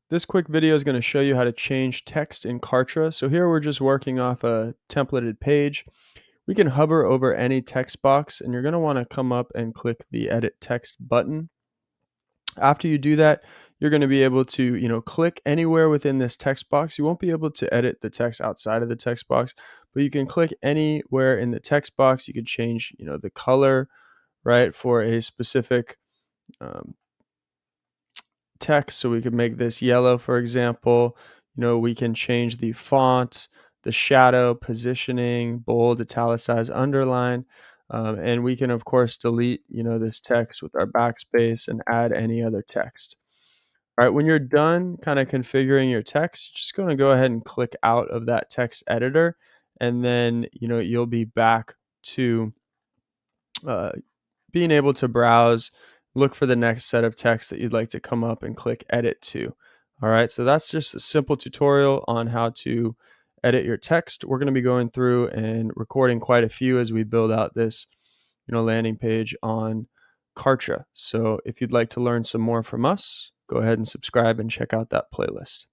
This quick video is going to show you how to change text in Kartra. So here we're just working off a templated page. We can hover over any text box and you're going to want to come up and click the edit text button. After you do that, you're going to be able to, click anywhere within this text box. You won't be able to edit the text outside of the text box, but you can click anywhere in the text box. You could change, the color, right, for a specific um, text. So we could make this yellow, for example. We can change the font, the shadow, positioning, bold, italicized, underline. And we can, of course, delete, this text with our backspace and add any other text. All right, when you're done kind of configuring your text, you're just going to go ahead and click out of that text editor. And then, you'll be back to uh, being able to browse, look for the next set of text that you'd like to come up and click edit to. All right, so that's just a simple tutorial on how to edit your text. We're going to be going through and recording quite a few as we build out this landing page on Kartra. So if you'd like to learn some more from us, go ahead and subscribe and check out that playlist.